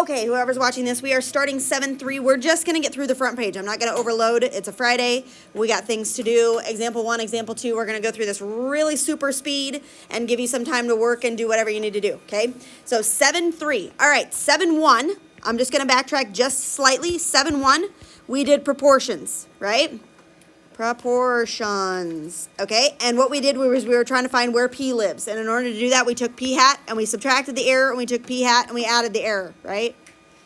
Okay, whoever's watching this, we are starting 7-3. We're just going to get through the front page. I'm not going to overload. It's a Friday. We got things to do. Example 1, example 2. We're going to go through this really super speed and give you some time to work and do whatever you need to do, okay? So 7-3. All right, 7-1. I'm just going to backtrack just slightly. 7-1, we did proportions, right? Proportions, okay? And what we did was we were trying to find where P lives. And in order to do that, we took P hat and we subtracted the error and we took P hat and we added the error, right?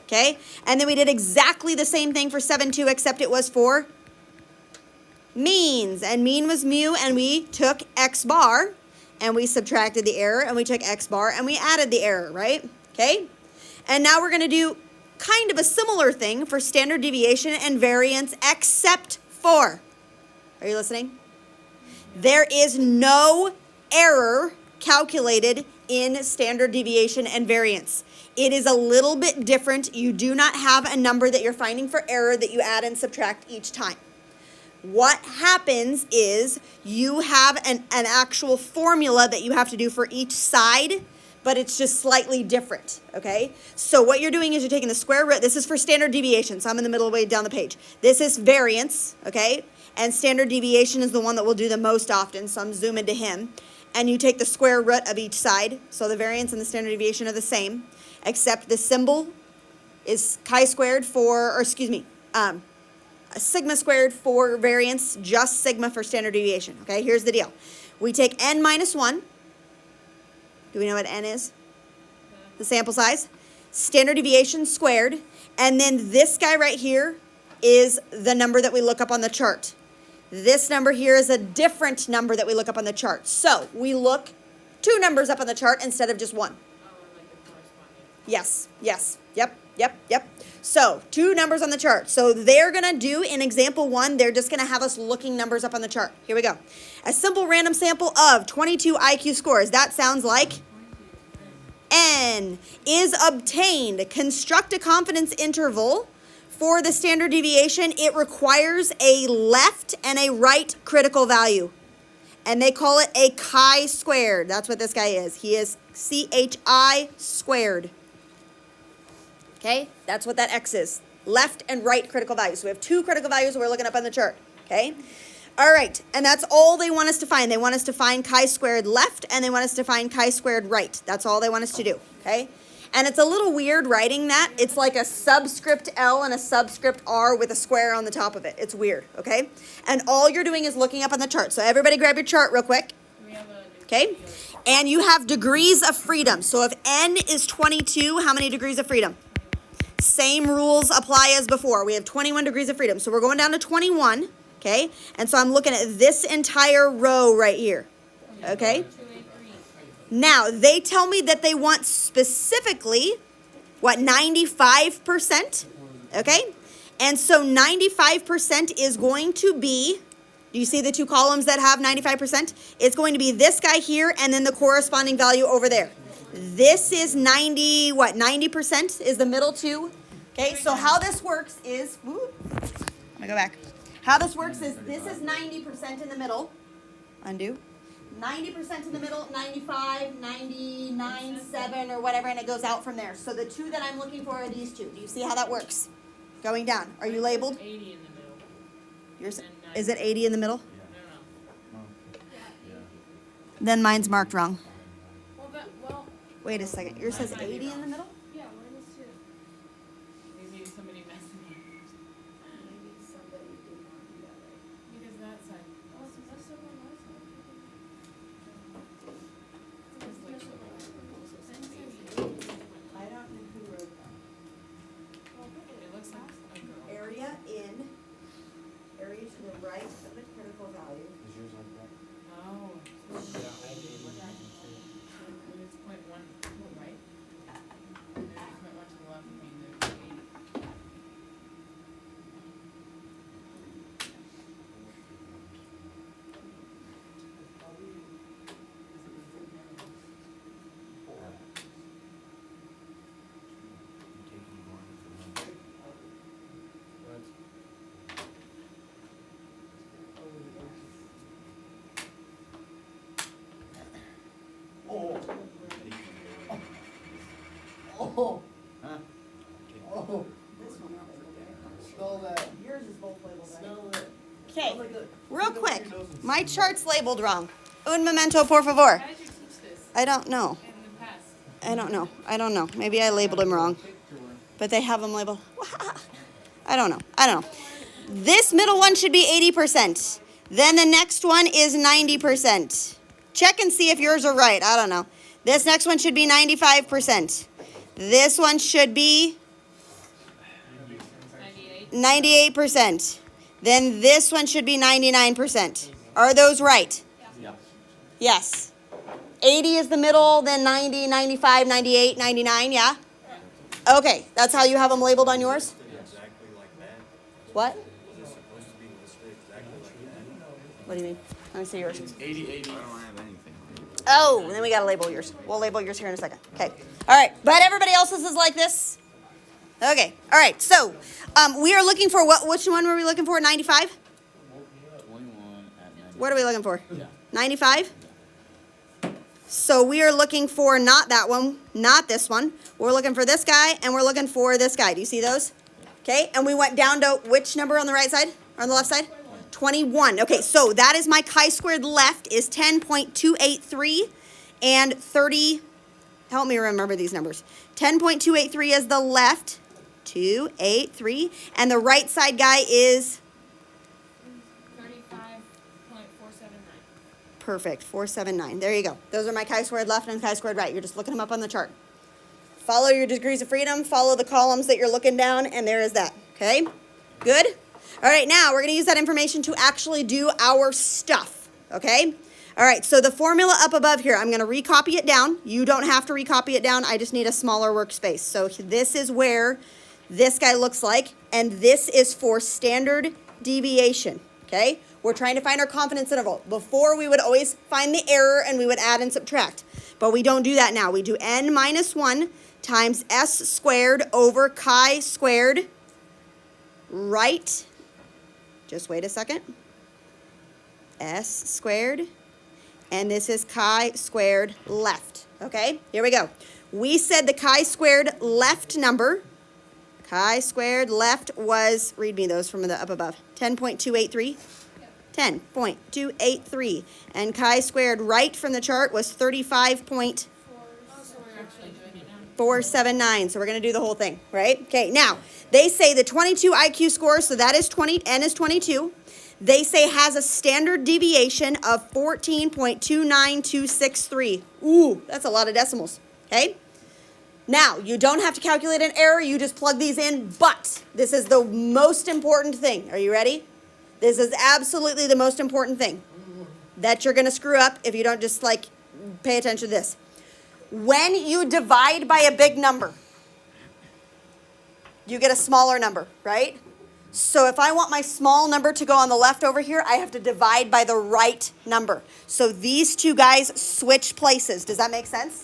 Okay? And then we did exactly the same thing for 7-2, except it was for means. And mean was mu, and we took X bar and we subtracted the error and we took X bar and we added the error, right? Okay? And now we're going to do kind of a similar thing for standard deviation and variance, except for... Are you listening? There is no error calculated in standard deviation and variance. It is a little bit different. You do not have a number that you're finding for error that you add and subtract each time. What happens is you have an actual formula that you have to do for each side, but it's just slightly different, okay? So what you're doing is you're taking the square root. This is for standard deviation, so I'm in the middle of the way down the page. This is variance, okay? And standard deviation is the one that we'll do the most often, so I'm zooming to him. And you take the square root of each side, so the variance and the standard deviation are the same, except the symbol is chi squared for, or excuse me, sigma squared for variance, just sigma for standard deviation, okay? Here's the deal. We take n minus 1. Do we know what n is? The sample size. Standard deviation squared. And then this guy right here is the number that we look up on the chart. This number here is a different number that we look up on the chart. So we look 2 numbers up on the chart instead of just 1. Yes, yes, yep. So 2 numbers on the chart. So they're going to do, in example 1, they're just going to have us looking numbers up on the chart. Here we go. A simple random sample of 22 IQ scores. That sounds like N is obtained. Construct a confidence interval. For the standard deviation, it requires a left and a right critical value. And they call it a chi squared. That's what this guy is. He is CHI squared. Okay? That's what that X is. Left and right critical values. So we have 2 critical values we're looking up on the chart. Okay? All right. And that's all they want us to find. They want us to find chi squared left and they want us to find chi squared right. That's all they want us to do. Okay? And it's a little weird writing that. It's like a subscript L and a subscript R with a square on the top of it. It's weird, okay? And all you're doing is looking up on the chart. So everybody grab your chart real quick. Okay? And you have degrees of freedom. So if N is 22, how many degrees of freedom? Same rules apply as before. We have 21 degrees of freedom. So we're going down to 21, okay? And so I'm looking at this entire row right here, okay? Now, they tell me that they want specifically, 95%, okay? And so 95% is going to be, do you see the 2 columns that have 95%? It's going to be this guy here and then the corresponding value over there. This is 90% is the middle 2. Okay, so how this works is, I'm gonna go back. How this works is this is 90% in the middle, undo. 90% in the middle, 95, 99, 7, or whatever, and it goes out from there. So the 2 that I'm looking for are these 2. Do you see how that works? Going down. Are you labeled? 80 in the middle. Yours, is it 80 in the middle? No. Then mine's marked wrong. Well, Wait a second. Yours says 80 in the middle? yeah, mine is too. Maybe somebody messed me up. Maybe somebody did not do that right. Because that side. Oh, so that's up on my side. I don't know who wrote that. It looks like a girl. Area to the right of the critical value. Is yours like that? Oh. Yeah, I did. It's 0.1, right? Oh, This one not labeled, right? smell that. Yours is both labeled, right? Smell it. Okay, Like a- real quick. My chart's labeled wrong. Un momento, por favor. How did you teach this I don't know. in the past? I don't know. I don't know. Maybe I labeled them wrong. But they have them labeled. I don't know. I don't know. This middle one should be 80%. Then the next one is 90%. Check and see if yours are right. I don't know. This next one should be 95%. This one should be 98. 98%. Then this one should be 99%. Are those right? Yeah. Yes. 80 is the middle, then 90, 95, 98, 99, yeah? Okay, that's how you have them labeled on yours? Exactly like that? What? Is it supposed to be listed exactly like that? What do you mean? Let me see yours. 80. I don't have anything. Oh, then we gotta label yours. We'll label yours here in a second. Okay. All right, but everybody else's is like this? Okay, all right, so we are looking for what? Which one were we looking for? 95? 21 at 90. What are we looking for? Yeah. 95? So we are looking for not that one, not this one. We're looking for this guy, and we're looking for this guy. Do you see those? Okay, and we went down to which number on the right side? Or on the left side? 21. Okay, so that is my chi-squared left is 10.283 and 30. Help me remember these numbers. 10.283 is the left, 283, and the right side guy is 35.479. perfect, 479. There you go. Those are my chi-squared left and chi-squared right. You're just looking them up on the chart. Follow your degrees of freedom, follow the columns that you're looking down, and there is that, okay? Good? All right, now we're gonna use that information to actually do our stuff, okay? All right, so the formula up above here, I'm gonna recopy it down. You don't have to recopy it down, I just need a smaller workspace. So this is where this guy looks like, and this is for standard deviation, okay? We're trying to find our confidence interval. Before, we would always find the error and we would add and subtract, but we don't do that now. We do n minus 1 times s squared over chi squared right. Just wait a second. S squared. And this is chi squared left. Okay, here we go. We said the chi squared left number, chi squared left was, read me those from the up above, 10.283. 10.283. And chi squared right from the chart was 35.479. So we're actually doing it now. So we're going to do the whole thing, right? Okay, now, they say the 22 IQ score, so that is 20, n is 22. They say has a standard deviation of 14.29263. Ooh, that's a lot of decimals, okay? Now, you don't have to calculate an error, you just plug these in, but this is the most important thing. Are you ready? This is absolutely the most important thing that you're going to screw up if you don't just, like, pay attention to this. When you divide by a big number, you get a smaller number, right? So if I want my small number to go on the left over here, I have to divide by the right number. So these two guys switch places. Does that make sense?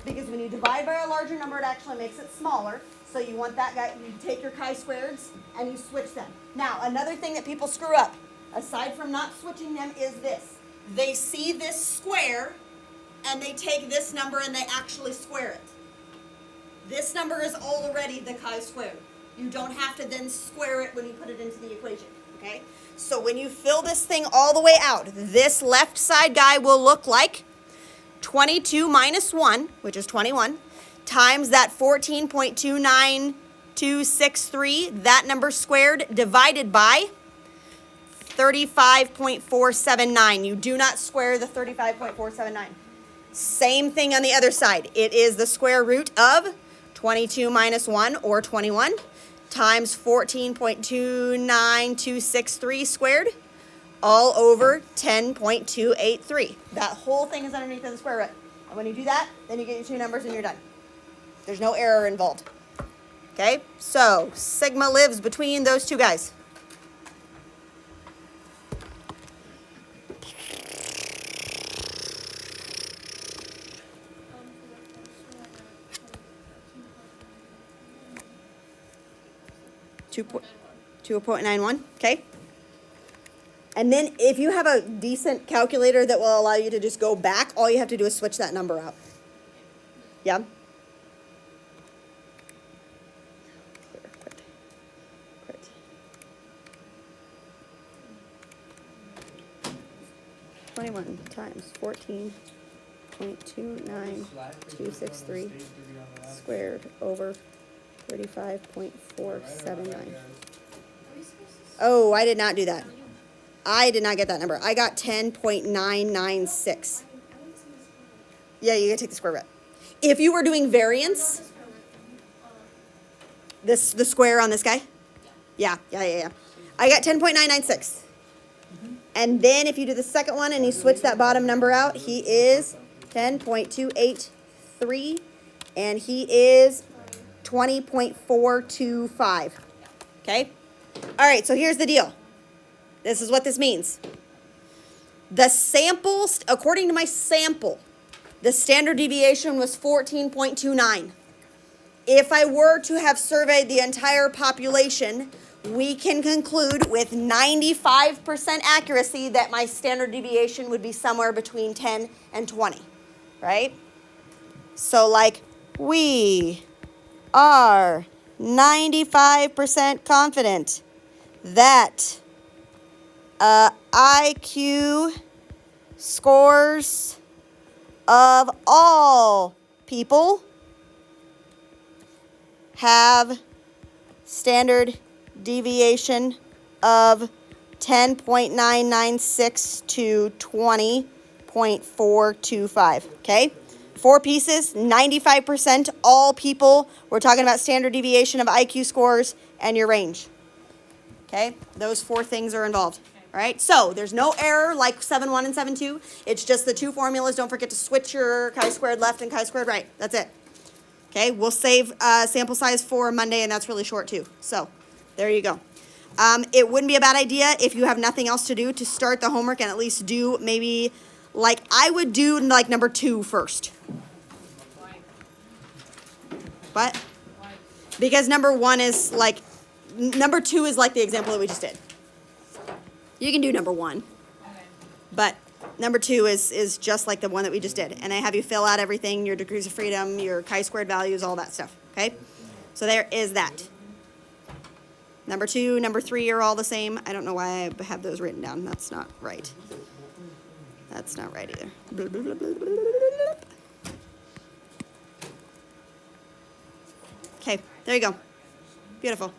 Because when you divide by a larger number, it actually makes it smaller. So you want that guy, you take your chi-squareds and you switch them. Now, another thing that people screw up, aside from not switching them, is this. They see this square and they take this number and they actually square it. This number is already the chi-squared. You don't have to then square it when you put it into the equation, okay? So when you fill this thing all the way out, this left side guy will look like 22 minus 1, which is 21, times that 14.29263, that number squared, divided by 35.479. You do not square the 35.479. Same thing on the other side. It is the square root of 22 minus 1, or 21, times 14.29263 squared, all over 10.283. That whole thing is underneath of the square root. And when you do that, then you get your two numbers and you're done. There's no error involved. Okay, so sigma lives between those two guys. Two 2.91, okay? And then if you have a decent calculator that will allow you to just go back, all you have to do is switch that number out. Yeah? 21 times 14.29263 squared over 35.479. Oh, I did not do that. I did not get that number. I got 10.996. Yeah, you gotta take the square root. If you were doing variance, the square on this guy? Yeah. I got 10.996. And then if you do the second one and you switch that bottom number out, he is 10.283 and he is 20.425. Okay? All right, so here's the deal. This is what this means. The sample, according to my sample, the standard deviation was 14.29. If I were to have surveyed the entire population, we can conclude with 95% accuracy that my standard deviation would be somewhere between 10 and 20, right? So like, we are 95% confident that IQ scores of all people have standard deviation of 10.996 to 20.425, okay? 4 pieces, 95%, all people. We're talking about standard deviation of IQ scores and your range, okay? Those 4 things are involved, all right? So there's no error like 7.1 and 7.2. It's just the 2 formulas. Don't forget to switch your chi-squared left and chi-squared right. That's it. Okay, we'll save sample size for Monday, and that's really short too. So there you go. It wouldn't be a bad idea if you have nothing else to do to start the homework and at least do maybe, like I would do like number 2 first. Why? What? Why? Because number 2 is like the example that we just did. You can do number 1, Okay. but number 2 is just like the one that we just did. And I have you fill out everything, your degrees of freedom, your chi-squared values, all that stuff, okay? So there is that. Number 2, number 3 are all the same. I don't know why I have those written down. That's not right. That's not right either. Okay, there you go. Beautiful.